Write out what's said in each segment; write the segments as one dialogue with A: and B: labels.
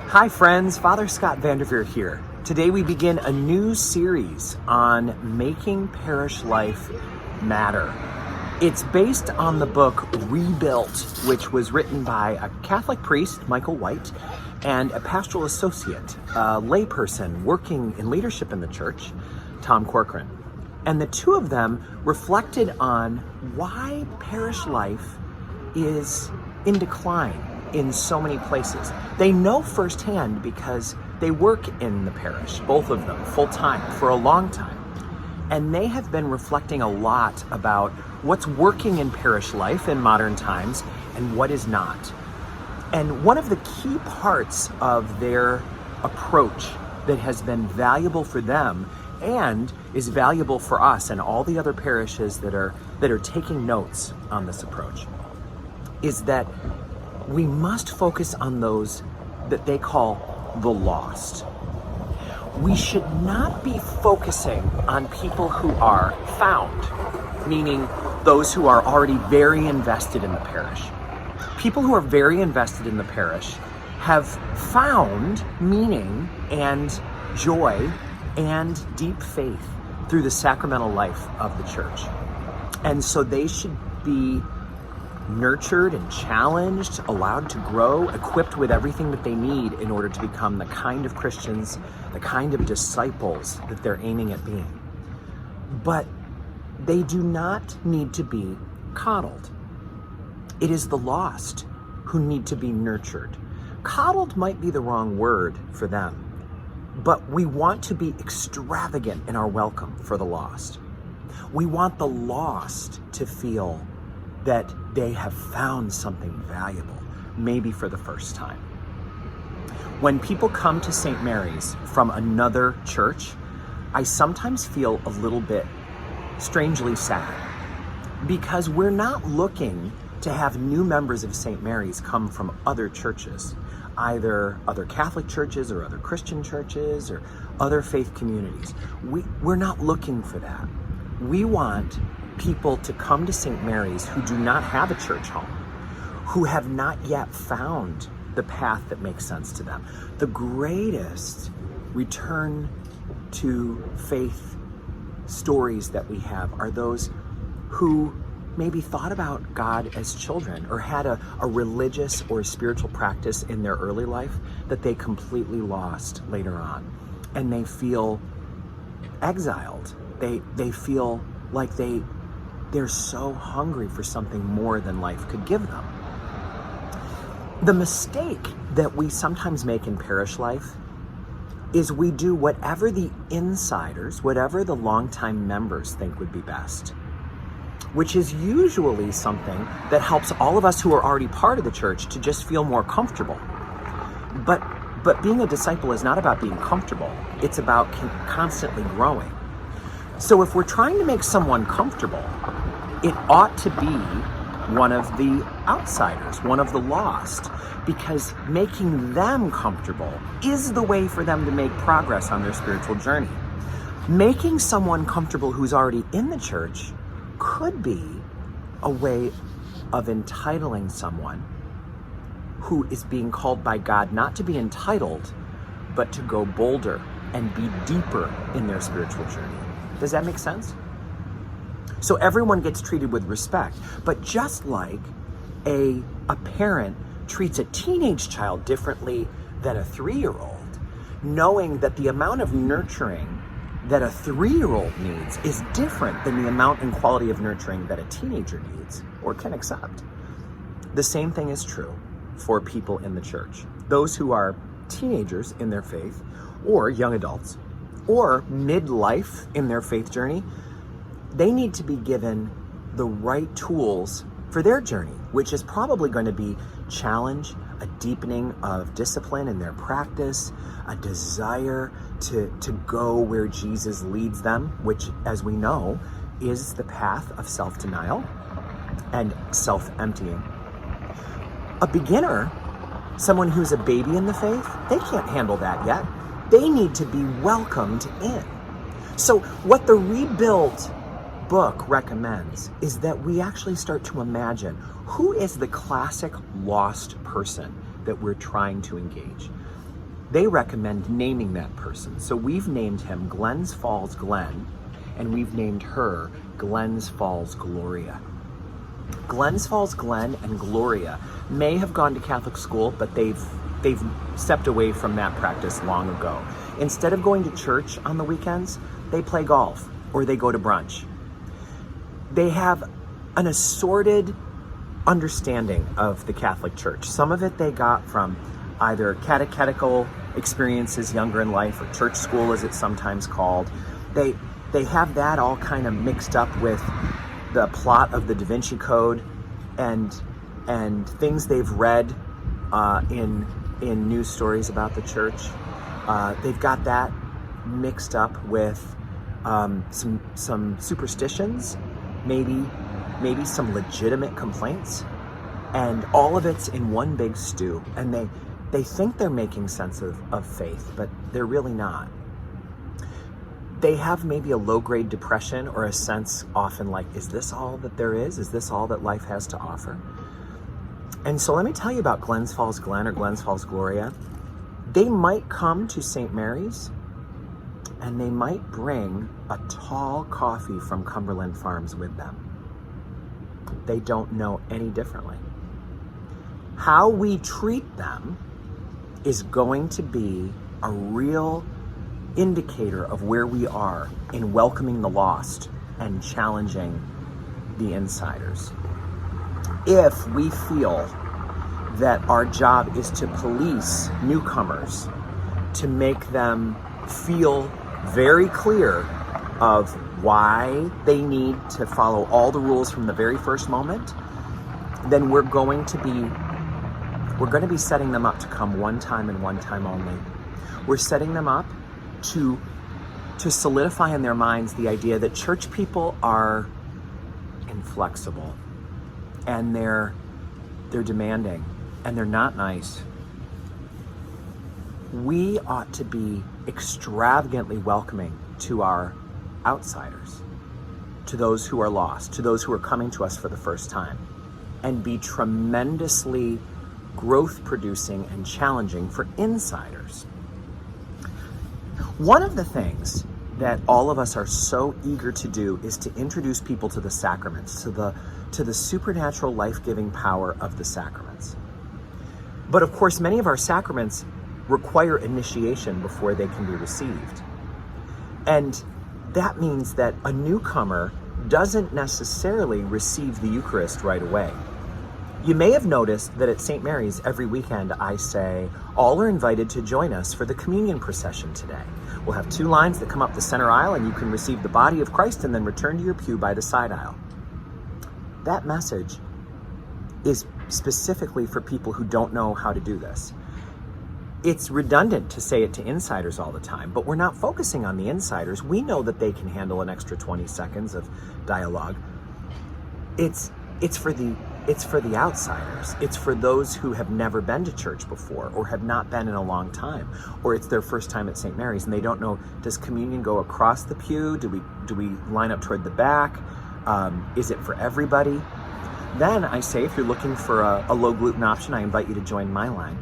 A: Hi friends, Father Scott Vanderveer here. Today we begin a new series on making parish life matter. It's based on the book Rebuilt, which was written by a Catholic priest, Michael White, and a pastoral associate, a layperson working in leadership in the church, Tom Corcoran. And the two of them reflected on why parish life is in decline in so many places. They know firsthand because they work in the parish, both of them, full time, for a long time. And they have been reflecting a lot about what's working in parish life in modern times and what is not. And one of the key parts of their approach that has been valuable for them and is valuable for us and all the other parishes that are taking notes on this approach is that we must focus on those that they call the lost. We should not be focusing on people who are found, meaning those who are already very invested in the parish. People who are very invested in the parish have found meaning and joy and deep faith through the sacramental life of the church. And so they should be nurtured and challenged, allowed to grow, equipped with everything that they need in order to become the kind of Christians, the kind of disciples that they're aiming at being. But they do not need to be coddled. It is the lost who need to be nurtured. Coddled might be the wrong word for them, but we want to be extravagant in our welcome for the lost. We want the lost to feel that they have found something valuable, maybe for the first time. When people come to St. Mary's from another church, I sometimes feel a little bit strangely sad because we're not looking to have new members of St. Mary's come from other churches, either other Catholic churches or other Christian churches or other faith communities. We're not looking for that. We want people to come to St. Mary's who do not have a church home, who have not yet found the path that makes sense to them. The greatest return to faith stories that we have are those who maybe thought about God as children or had a religious or spiritual practice in their early life that they completely lost later on. And they feel exiled. They feel like they're so hungry for something more than life could give them. The mistake that we sometimes make in parish life is we do whatever the insiders, whatever the longtime members think would be best, which is usually something that helps all of us who are already part of the church to just feel more comfortable. But being a disciple is not about being comfortable. It's about constantly growing. So if we're trying to make someone comfortable, it ought to be one of the outsiders, one of the lost, because making them comfortable is the way for them to make progress on their spiritual journey. Making someone comfortable who's already in the church could be a way of entitling someone who is being called by God not to be entitled, but to go bolder and be deeper in their spiritual journey. Does that make sense? So everyone gets treated with respect, but just like a parent treats a teenage child differently than a 3-year-old, knowing that the amount of nurturing that a 3-year-old needs is different than the amount and quality of nurturing that a teenager needs or can accept. The same thing is true for people in the church. Those who are teenagers in their faith or young adults or midlife in their faith journey, they need to be given the right tools for their journey, which is probably going to be challenge, a deepening of discipline in their practice, a desire to go where Jesus leads them, which, as we know, is the path of self-denial and self-emptying. A beginner, someone who's a baby in the faith, they can't handle that yet. They need to be welcomed in. So what the Rebuilt book recommends is that we actually start to imagine who is the classic lost person that we're trying to engage. they recommend naming that person. So we've named him Glens Falls Glenn, and we've named her Glens Falls Gloria. Glens Falls Glenn and Gloria may have gone to Catholic school, but they've stepped away from that practice long ago. Instead of going to church on the weekends, they play golf or they go to brunch. They have an assorted understanding of the Catholic Church. Some of it they got from either catechetical experiences younger in life, or church school as it's sometimes called. They have that all kind of mixed up with the plot of the Da Vinci Code and things they've read in news stories about the church. They've got that mixed up with some superstitions, maybe some legitimate complaints, and all of it's in one big stew. And they think they're making sense of faith, but they're really not. They have maybe a low-grade depression, or a sense often like, is this all that there is? Is this all that life has to offer? And so let me tell you about Glens Falls Glen or Glens Falls Gloria. They might come to St. Mary's and they might bring a tall coffee from Cumberland Farms with them. They don't know any differently. How we treat them is going to be a real indicator of where we are in welcoming the lost and challenging the insiders. If we feel that our job is to police newcomers, to make them feel very clear of why they need to follow all the rules from the very first moment, then we're going to be setting them up to come one time and one time only. We're setting them up to solidify in their minds the idea that church people are inflexible, and they're demanding, and they're not nice. We ought to be extravagantly welcoming to our outsiders, to those who are lost, to those who are coming to us for the first time, and be tremendously growth-producing and challenging for insiders. One of the things that all of us are so eager to do is to introduce people to the sacraments, to the supernatural life-giving power of the sacraments. But of course, many of our sacraments require initiation before they can be received. And that means that a newcomer doesn't necessarily receive the Eucharist right away. You may have noticed that at St. Mary's every weekend I say, all are invited to join us for the communion procession today. We'll have two lines that come up the center aisle, and you can receive the body of Christ and then return to your pew by the side aisle. That message is specifically for people who don't know how to do this. It's redundant to say it to insiders all the time, but we're not focusing on the insiders. We know that they can handle an extra 20 seconds of dialogue. It's for the outsiders. It's for those who have never been to church before, or have not been in a long time, or it's their first time at St. Mary's and they don't know, does communion go across the pew? Do we line up toward the back? Is it for everybody? Then I say, if you're looking for a low gluten option, I invite you to join my line.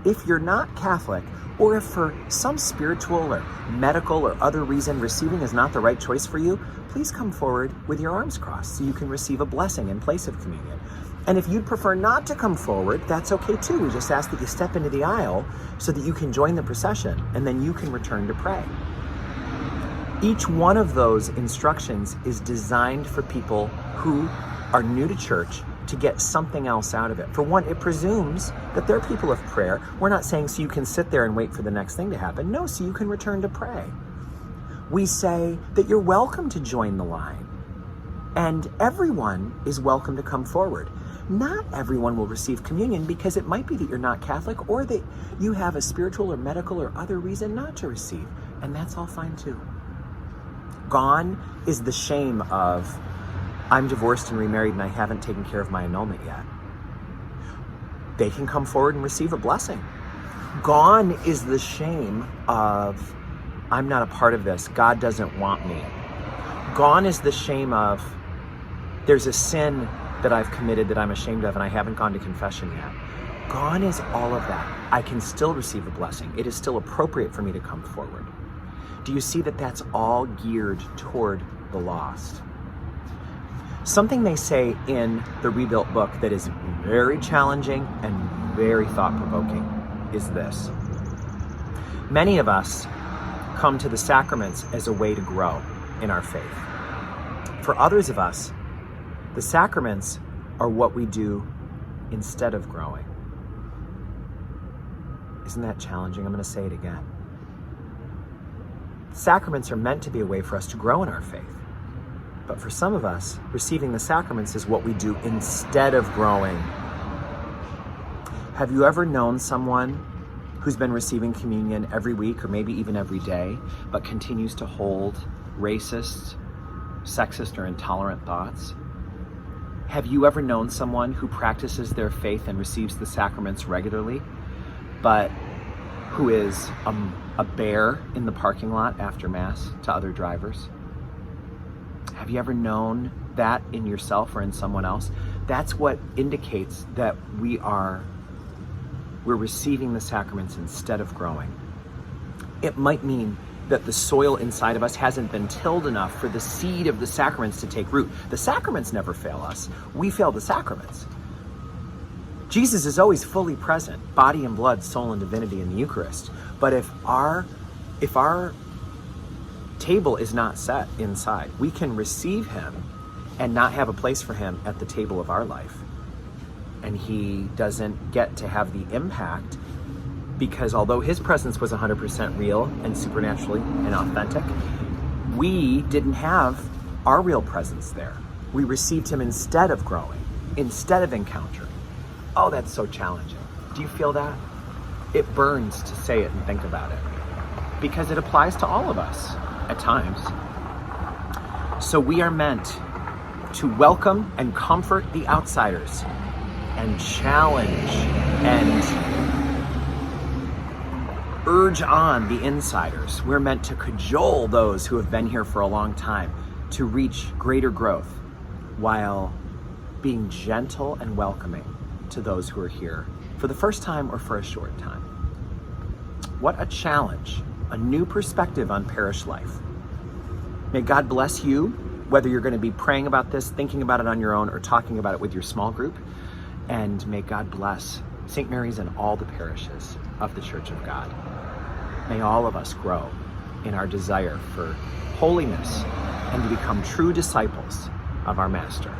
A: If you're not Catholic, or if for some spiritual or medical or other reason receiving is not the right choice for you, please come forward with your arms crossed so you can receive a blessing in place of communion. And if you'd prefer not to come forward, that's okay too. We just ask that you step into the aisle so that you can join the procession, and then you can return to pray. Each one of those instructions is designed for people who are new to church to get something else out of it. For one, it presumes that they're people of prayer. We're not saying so you can sit there and wait for the next thing to happen. No, so you can return to pray. We say that you're welcome to join the line, and everyone is welcome to come forward. Not everyone will receive communion because it might be that you're not Catholic, or that you have a spiritual or medical or other reason not to receive, and that's all fine too. Gone is the shame of, I'm divorced and remarried and I haven't taken care of my annulment yet. They can come forward and receive a blessing. Gone is the shame of, I'm not a part of this, God doesn't want me. Gone is the shame of, there's a sin that I've committed that I'm ashamed of and I haven't gone to confession yet. gone is all of that, I can still receive a blessing. It is still appropriate for me to come forward. Do you see that that's all geared toward the lost? Something they say in the Rebuilt book that is very challenging and very thought-provoking is this. Many of us come to the sacraments as a way to grow in our faith. For others of us, the sacraments are what we do instead of growing. Isn't that challenging? I'm going to say it again. Sacraments are meant to be a way for us to grow in our faith. But for some of us, receiving the sacraments is what we do instead of growing. Have you ever known someone who's been receiving communion every week or maybe even every day, but continues to hold racist, sexist, or intolerant thoughts? Have you ever known someone who practices their faith and receives the sacraments regularly, but who is a bear in the parking lot after Mass to other drivers? Have you ever known that in yourself or in someone else? That's what indicates that we're receiving the sacraments instead of growing. It might mean that the soil inside of us hasn't been tilled enough for the seed of the sacraments to take root. The sacraments never fail us. We fail the sacraments. Jesus is always fully present, body and blood, soul and divinity in the Eucharist. But if our table is not set inside, we can receive him and not have a place for him at the table of our life. And he doesn't get to have the impact because although his presence was 100% real and supernaturally and authentic, we didn't have our real presence there. We received him instead of growing, instead of encountering. Oh, that's so challenging. Do you feel that? It burns to say it and think about it because it applies to all of us at times. So we are meant to welcome and comfort the outsiders and challenge and urge on the insiders. We're meant to cajole those who have been here for a long time to reach greater growth while being gentle and welcoming to those who are here for the first time or for a short time. What a challenge, a new perspective on parish life. May God bless you, whether you're going to be praying about this, thinking about it on your own, or talking about it with your small group. And may God bless St. Mary's and all the parishes of the Church of God. May all of us grow in our desire for holiness and to become true disciples of our Master.